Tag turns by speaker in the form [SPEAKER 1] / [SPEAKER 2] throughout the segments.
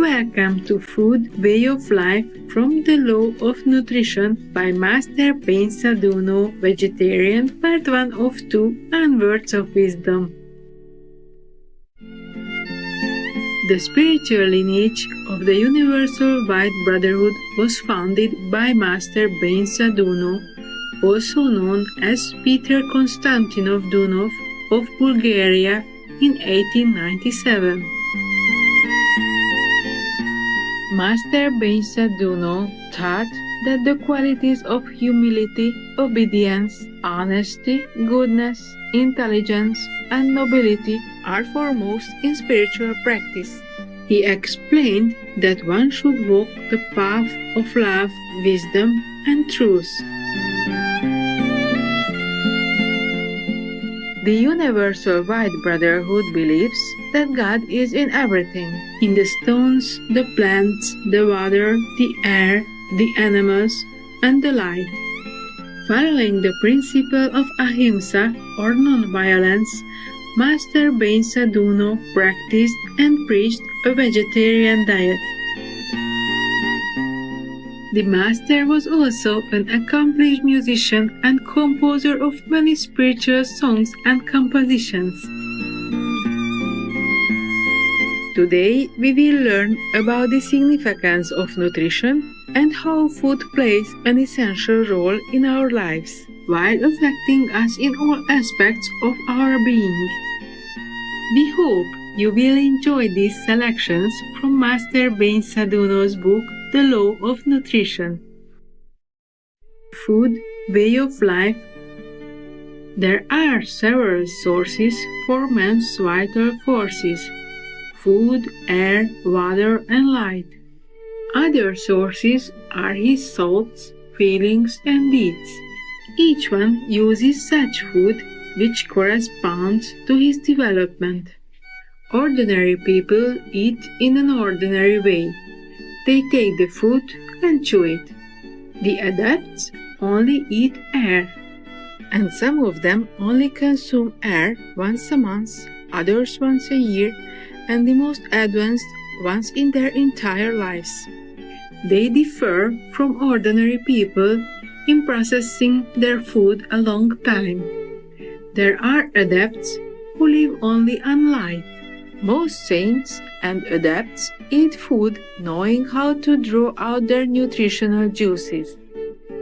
[SPEAKER 1] Welcome to Food Way of Life from the Law of Nutrition by Master Beinsa Douno, Vegetarian, Part 1 of 2, and Words of Wisdom. The spiritual lineage of the Universal White Brotherhood was founded by Master Beinsa Douno, also known as Peter Konstantinov Dunov of Bulgaria, in 1897. Master Beinsa Douno taught that the qualities of humility, obedience, honesty, goodness, intelligence, and nobility are foremost in spiritual practice. He explained that one should walk the path of love, wisdom, and truth. The Universal White Brotherhood believes that God is in everything, in the stones, the plants, the water, the air, the animals, and the light. Following the principle of ahimsa or non-violence, Master Beinsa Douno practiced and preached a vegetarian diet. The Master was also an accomplished musician and composer of many spiritual songs and compositions. Today we will learn about the significance of nutrition and how food plays an essential role in our lives, while affecting us in all aspects of our being. We hope you will enjoy these selections from Master Beinsa Douno's book, The Law of Nutrition. Food, Way of Life. There are several sources for man's vital forces: food, air, water, and light. Other sources are his thoughts, feelings, and deeds. Each one uses such food which corresponds to his development. Ordinary people eat in an ordinary way. They take the food and chew it. The adepts only eat air, and some of them only consume air once a month, others once a year, and the most advanced once in their entire lives. They differ from ordinary people in processing their food a long time. There are adepts who live only on light. Most saints and adepts eat food knowing how to draw out their nutritional juices.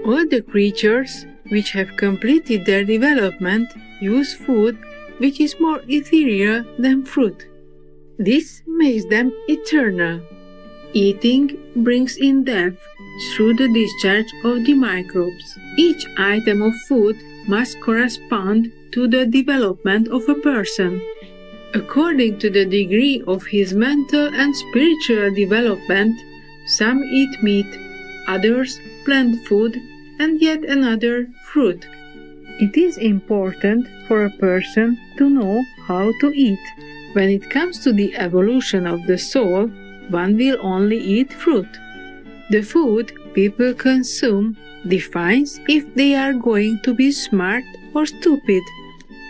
[SPEAKER 1] All the creatures which have completed their development use food which is more ethereal than fruit. This makes them eternal. Eating brings in death through the discharge of the microbes. Each item of food must correspond to the development of a person. According to the degree of his mental and spiritual development, some eat meat, others plant food, and yet another fruit. It is important for a person to know how to eat. When it comes to the evolution of the soul, one will only eat fruit. The food people consume defines if they are going to be smart or stupid.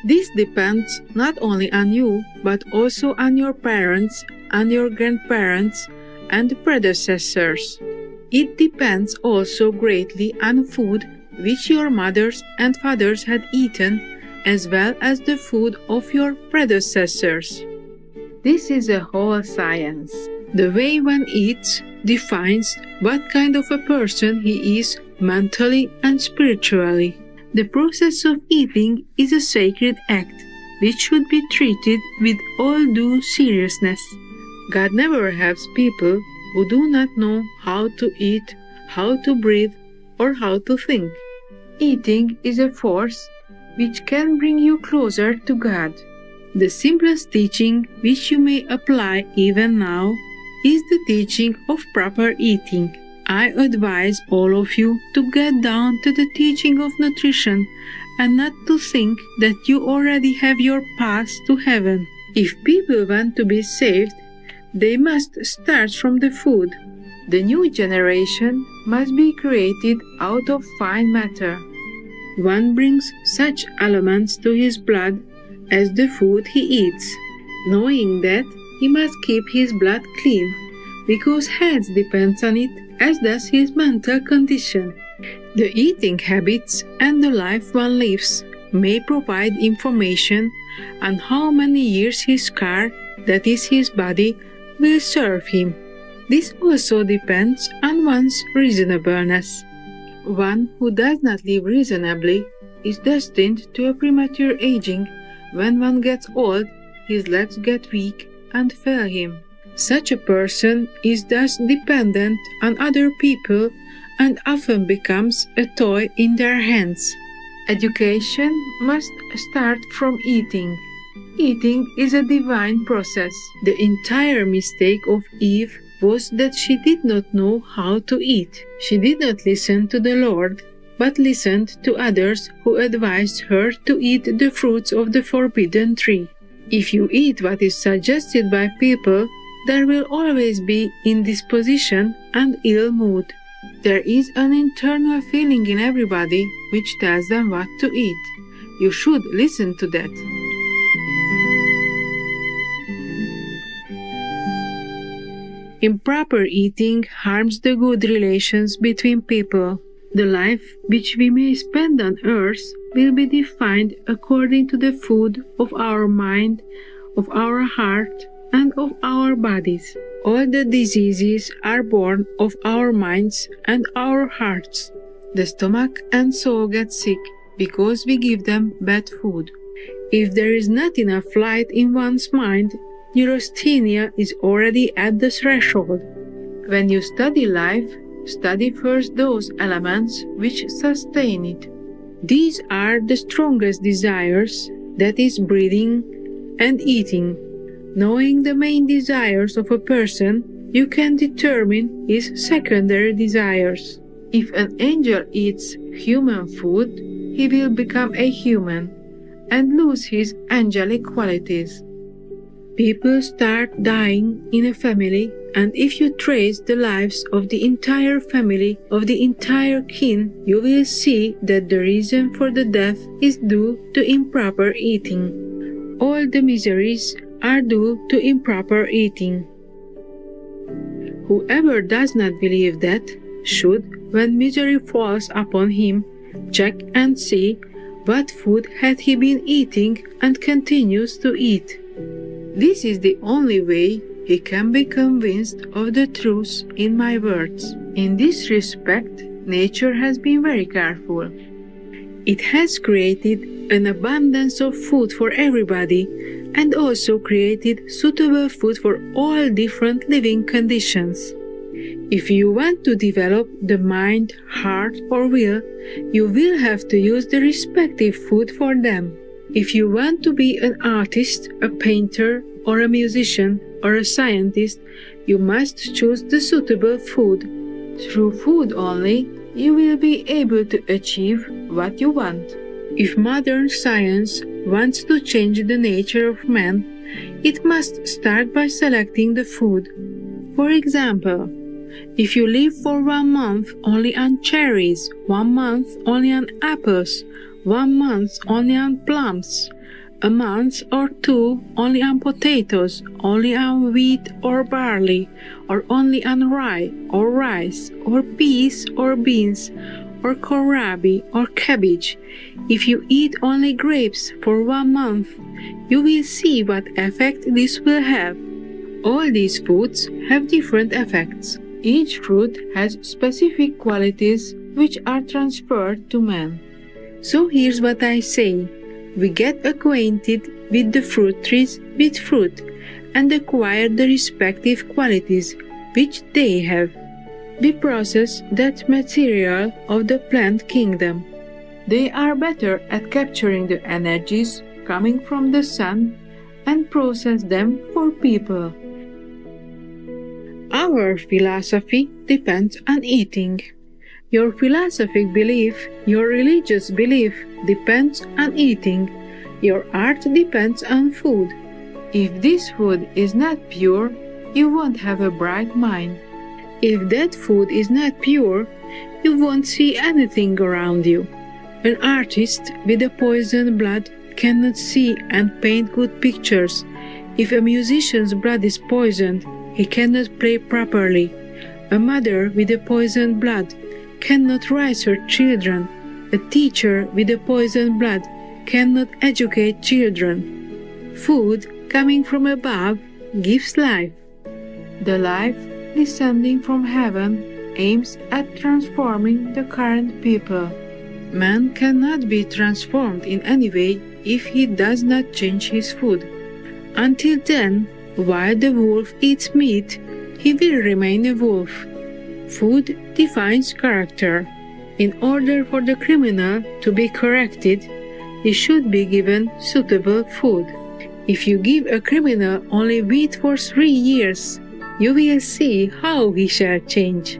[SPEAKER 1] This depends not only on you, but also on your parents, on your grandparents, and the predecessors. It depends also greatly on food which your mothers and fathers had eaten, as well as the food of your predecessors. This is a whole science. The way one eats defines what kind of a person he is mentally and spiritually. The process of eating is a sacred act which should be treated with all due seriousness. God never helps people who do not know how to eat, how to breathe, or how to think. Eating is a force which can bring you closer to God. The simplest teaching which you may apply even now is the teaching of proper eating. I advise all of you to get down to the teaching of nutrition and not to think that you already have your path to heaven. If people want to be saved, they must start from the food. The new generation must be created out of fine matter. One brings such elements to his blood as the food he eats, knowing that he must keep his blood clean, because health depends on it, as does his mental condition. The eating habits and the life one lives may provide information on how many years his car, that is his body, will serve him. This also depends on one's reasonableness. One who does not live reasonably is destined to a premature aging. When one gets old, his legs get weak and fail him. Such a person is thus dependent on other people and often becomes a toy in their hands. Education must start from eating. Eating is a divine process. The entire mistake of Eve was that she did not know how to eat. She did not listen to the Lord, but listened to others who advised her to eat the fruits of the forbidden tree. If you eat what is suggested by people, there will always be indisposition and ill mood. There is an internal feeling in everybody which tells them what to eat. You should listen to that. Improper eating harms the good relations between people. The life which we may spend on earth will be defined according to the food of our mind, of our heart, and of our bodies. All the diseases are born of our minds and our hearts. The stomach and soul get sick because we give them bad food. If there is not enough light in one's mind, neurasthenia is already at the threshold. When you study life, study first those elements which sustain it. These are the strongest desires, that is breathing and eating. Knowing the main desires of a person, you can determine his secondary desires. If an angel eats human food, he will become a human and lose his angelic qualities. People start dying in a family, and if you trace the lives of the entire family, of the entire kin, you will see that the reason for the death is due to improper eating. All the miseries are due to improper eating. Whoever does not believe that should, when misery falls upon him, check and see what food had he been eating and continues to eat. This is the only way he can be convinced of the truth in my words. In this respect, nature has been very careful. It has created an abundance of food for everybody and also created suitable food for all different living conditions. If you want to develop the mind, heart, or will, you will have to use the respective food for them. If you want to be an artist, a painter, or a musician, or a scientist, you must choose the suitable food. Through food only, you will be able to achieve what you want. If modern science wants to change the nature of man, it must start by selecting the food. For example, if you live for 1 month only on cherries, 1 month only on apples, 1 month only on plums, a month or 2 only on potatoes, only on wheat or barley, or only on rye or rice, or peas or beans, or kohlrabi or cabbage. If you eat only grapes for 1 month, you will see what effect this will have. All these foods have different effects. Each fruit has specific qualities which are transferred to man. So here's what I say. We get acquainted with the fruit trees with fruit and acquire the respective qualities which they have. We process that material of the plant kingdom. They are better at capturing the energies coming from the sun and process them for people. Our philosophy depends on eating. Your philosophic belief, your religious belief depends on eating. Your art depends on food. If this food is not pure, you won't have a bright mind. If that food is not pure, you won't see anything around you. An artist with a poisoned blood cannot see and paint good pictures. If a musician's blood is poisoned, he cannot play properly. A mother with a poisoned blood cannot raise her children. A teacher with a poisoned blood cannot educate children. Food coming from above gives life. The life descending from heaven aims at transforming the current people. Man cannot be transformed in any way if he does not change his food. Until then, while the wolf eats meat, he will remain a wolf. Food defines character. In order for the criminal to be corrected, he should be given suitable food. If you give a criminal only wheat for 3 years, you will see how he shall change.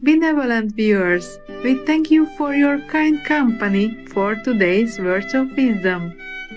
[SPEAKER 1] Benevolent viewers, we thank you for your kind company for today's words of wisdom.